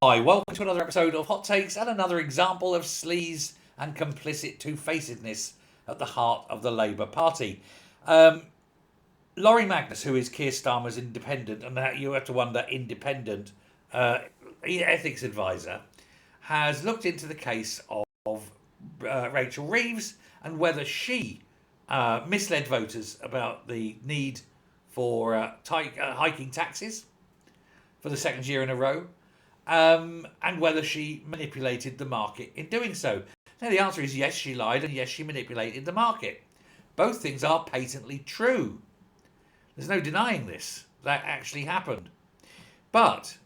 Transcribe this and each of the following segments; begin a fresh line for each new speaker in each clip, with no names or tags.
Hi, welcome to another episode of Hot Takes and another example of sleaze and complicit two-facedness at the heart of the Labour Party. Laurie Magnus, who is Keir Starmer's independent, and that you have to wonder, independent ethics advisor, has looked into the case of Rachel Reeves and whether she misled voters about the need for hiking taxes for the second year in a row, and whether she manipulated the market in doing so. Now, the answer is yes, she lied, and yes, she manipulated the market. Both things are patently true. There's no denying this. That actually happened. But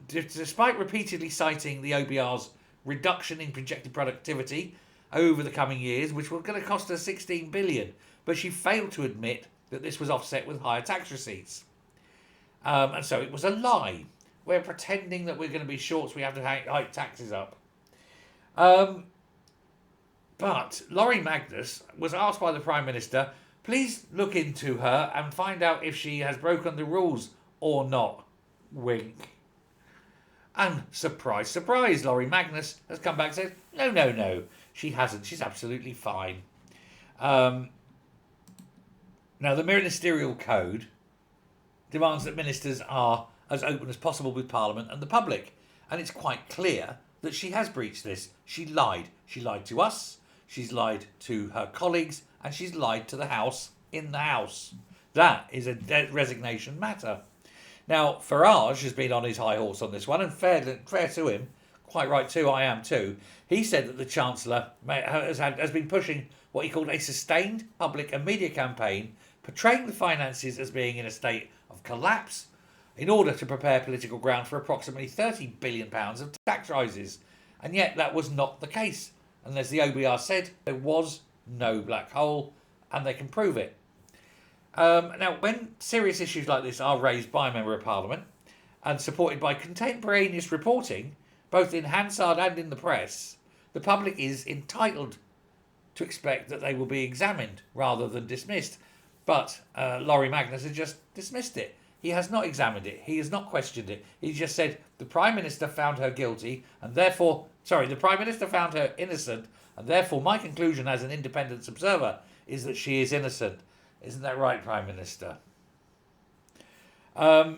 despite repeatedly citing the OBR's reduction in projected productivity over the coming years, which was going to cost her 16 billion, but she failed to admit that this was offset with higher tax receipts. And so it was a lie. We're pretending that we're going to be short, so we have to hike taxes up. But Laurie Magnus was asked by the Prime Minister, please look into her and find out if she has broken the rules or not. Wink. And surprise, surprise, Laurie Magnus has come back and said, no, she hasn't. She's absolutely fine. Now, the Ministerial Code demands that ministers are as open as possible with Parliament and the public. And it's quite clear that she has breached this. She lied. She lied to us, she's lied to her colleagues, and she's lied to the House in the House. That is a resignation matter. Now, Farage has been on his high horse on this one, and fair to him, quite right too, I am too. He said that the Chancellor has been pushing what he called a sustained public and media campaign, portraying the finances as being in a state of collapse in order to prepare political ground for approximately £30 billion of tax rises. And yet that was not the case. And as the OBR said, there was no black hole, and they can prove it. Now, when serious issues like this are raised by a Member of Parliament and supported by contemporaneous reporting, both in Hansard and in the press, the public is entitled to expect that they will be examined rather than dismissed. But Laurie Magnus has just dismissed it. He has not examined it. He has not questioned it. He just said the Prime Minister found her guilty and therefore, the Prime Minister found her innocent, and therefore my conclusion as an independent observer is that she is innocent. Isn't that right, Prime Minister?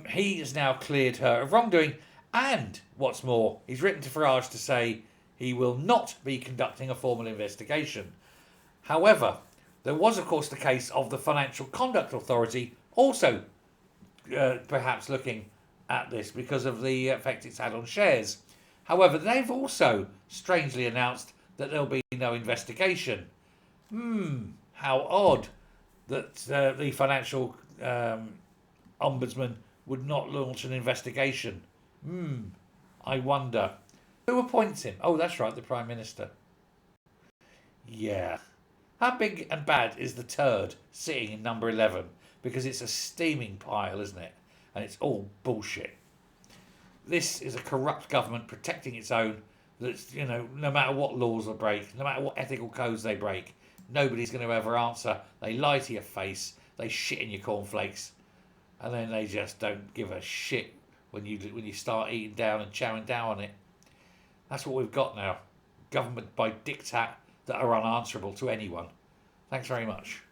He has now cleared her of wrongdoing, and what's more, he's written to Farage to say he will not be conducting a formal investigation. However, there was, of course, the case of the Financial Conduct Authority also perhaps looking at this because of the effect it's had on shares. However, they've also strangely announced that there'll be no investigation. How odd that the Financial Ombudsman would not launch an investigation. I wonder. Who appoints him? Oh, that's right, the Prime Minister. Yeah. How big and bad is the turd sitting in number 11? Because it's a steaming pile, isn't it? And it's all bullshit. This is a corrupt government protecting its own. That's, no matter what laws they break, no matter what ethical codes they break, nobody's going to ever answer. They lie to your face, they shit in your cornflakes, and then they just don't give a shit when you start eating down and chowing down on it. That's what we've got now. Government by diktat that are unanswerable to anyone. Thanks very much.